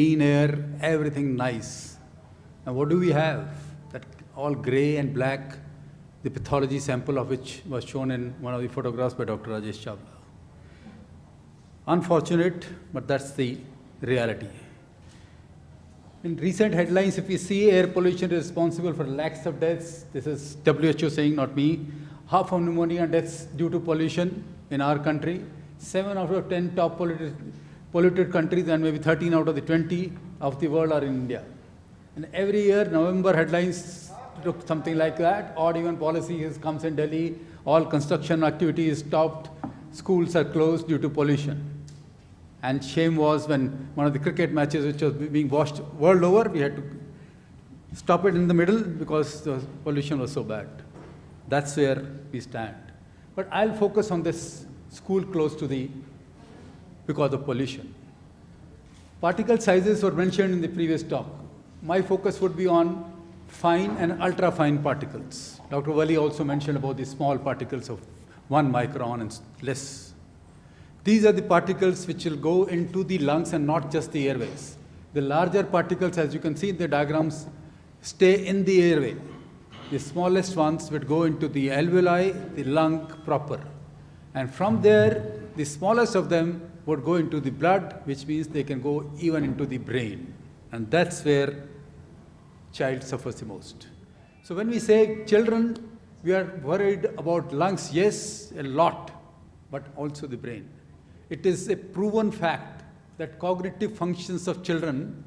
clean air, everything nice. Now what do we have? That all gray and black, the pathology sample of which was shown in one of the photographs by Dr. Rajesh Chawla. Unfortunate, but that's the reality. In recent headlines, if we see air pollution is responsible for lakhs of deaths, this is WHO saying, not me, half of pneumonia deaths due to pollution in our country, 7 out of 10 top polluted countries and maybe 13 out of the 20 of the world are in India. And every year, November headlines look something like that. Odd even policy comes in Delhi, all construction activity is stopped, schools are closed due to pollution. And shame was when one of the cricket matches which was being watched world over, we had to stop it in the middle because the pollution was so bad. That's where we stand. But I'll focus on this school closed because of pollution. Particle sizes were mentioned in the previous talk. My focus would be on fine and ultra-fine particles. Dr. Wali also mentioned about the small particles of 1 micron and less. These are the particles which will go into the lungs and not just the airways. The larger particles, as you can see in the diagrams, stay in the airway. The smallest ones would go into the alveoli, the lung proper. And from there, the smallest of them would go into the blood, which means they can go even into the brain. And that's where child suffers the most. So when we say children, we are worried about lungs, yes, a lot, but also the brain. It is a proven fact that cognitive functions of children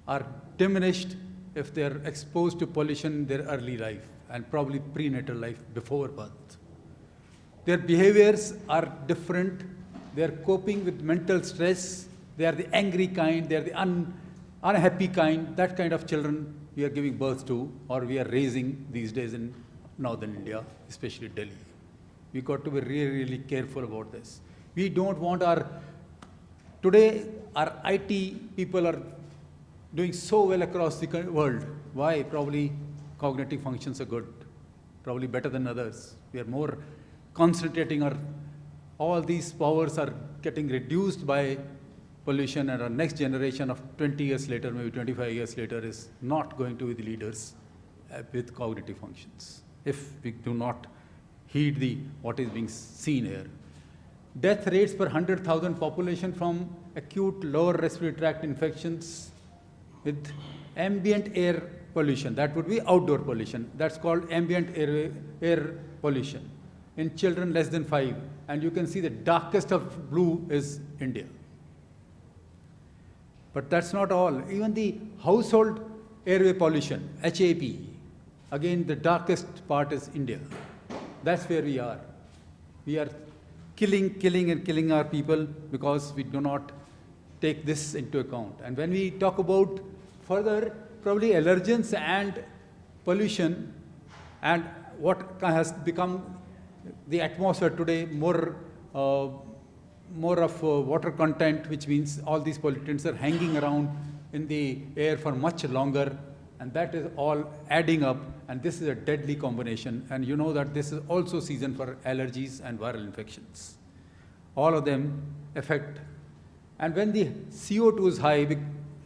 are diminished if they are exposed to pollution in their early life and probably prenatal life before birth. Their behaviors are different. They are coping with mental stress. They are the angry kind. They are the unhappy kind. That kind of children we are giving birth to or we are raising these days in northern India, especially Delhi. We've got to be really, really careful about this. We don't want today our IT people are doing so well across the world. Why? Probably cognitive functions are good, probably better than others. We are more concentrating all these powers are getting reduced by pollution, and our next generation of 20 years later, maybe 25 years later, is not going to be the leaders with cognitive functions if we do not heed what is being seen here. Death rates per 100,000 population from acute lower respiratory tract infections with ambient air pollution. That would be outdoor pollution. That's called ambient air pollution in children less than 5. And you can see the darkest of blue is India. But that's not all. Even the household airway pollution, HAP, again the darkest part is India. That's where we are. We are killing our people because we do not take this into account. And when we talk about further, probably allergens and pollution and what has become the atmosphere today, more of water content, which means all these pollutants are hanging around in the air for much longer, and that is all adding up, and this is a deadly combination. And you know that this is also season for allergies and viral infections. All of them affect. And when the CO2 is high,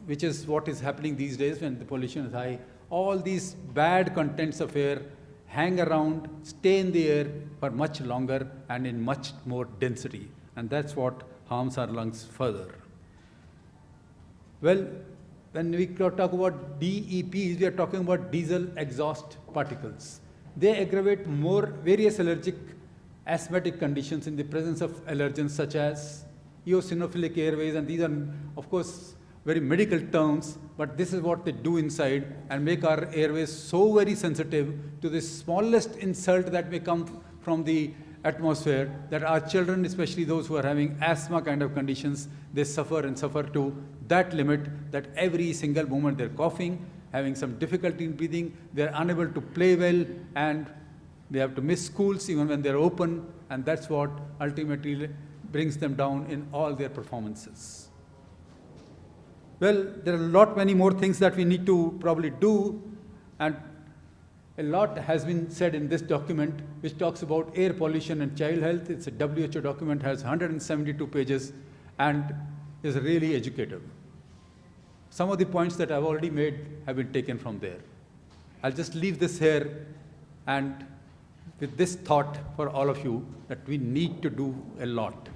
which is what is happening these days when the pollution is high, all these bad contents of air hang around, stay in the air for much longer and in much more density. And that's what harms our lungs further. Well, when we talk about DEPs, we are talking about diesel exhaust particles. They aggravate various allergic asthmatic conditions in the presence of allergens such as eosinophilic airways, and these are, of course, very medical terms, but this is what they do inside and make our airways so very sensitive to the smallest insult that may come from the atmosphere that our children, especially those who are having asthma kind of conditions, they suffer to that limit that every single moment they're coughing, having some difficulty in breathing, they're unable to play well, and they have to miss schools even when they're open, and that's what ultimately brings them down in all their performances. Well, there are many more things that we need to probably do, and a lot has been said in this document, which talks about air pollution and child health. It's a WHO document, has 172 pages, and is really educative. some of the points that I've already made have been taken from there. I'll just leave this here, and with this thought for all of you that we need to do a lot.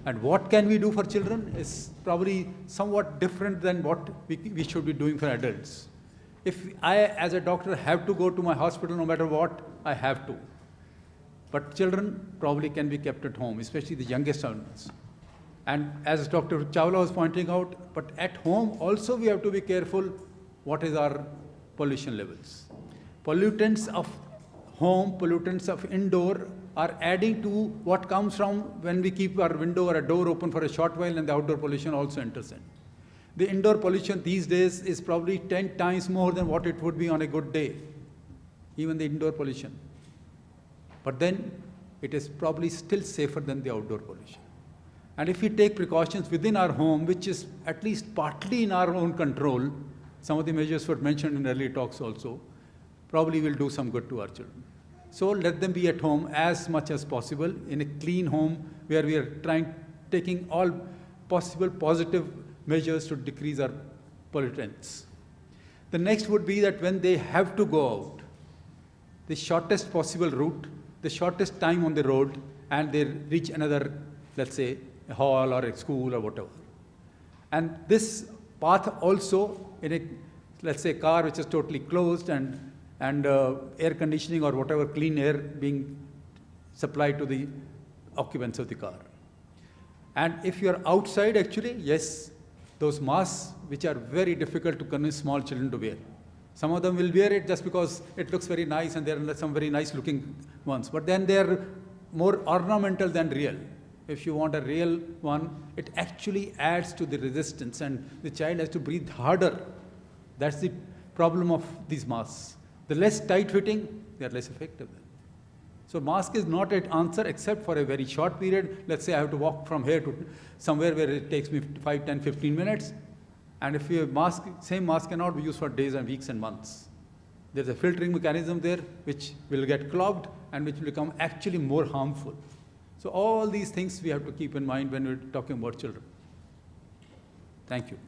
And what can we do for children is probably somewhat different than what we should be doing for adults. If I, as a doctor, have to go to my hospital no matter what, I have to. But children probably can be kept at home, especially the youngest ones. And as Dr. Chawla was pointing out, but at home also we have to be careful what is our pollution levels. Pollutants of home, pollutants of indoor are adding to what comes from when we keep our window or a door open for a short while, and the outdoor pollution also enters in. The indoor pollution these days is probably 10 times more than what it would be on a good day, even the indoor pollution. But then it is probably still safer than the outdoor pollution. And if we take precautions within our home, which is at least partly in our own control, some of the measures were mentioned in early talks also, probably will do some good to our children. So let them be at home as much as possible, in a clean home where we are taking all possible positive measures to decrease our pollutants. The next would be that when they have to go out, the shortest possible route, the shortest time on the road, and they reach another, let's say, a hall or a school or whatever. And this path also in a, let's say, car which is totally closed and air conditioning or whatever clean air being supplied to the occupants of the car. And if you're outside, actually, yes, those masks which are very difficult to convince small children to wear. Some of them will wear it just because it looks very nice and there are some very nice looking ones, but then they're more ornamental than real. If you want a real one, it actually adds to the resistance and the child has to breathe harder. That's the problem of these masks. The less tight fitting, they are less effective then. So mask is not an answer except for a very short period. Let's say I have to walk from here to somewhere where it takes me 5, 10, 15 minutes. And if you mask, same mask cannot be used for days and weeks and months. There's a filtering mechanism there which will get clogged and which will become actually more harmful. So all these things we have to keep in mind when we're talking about children. Thank you.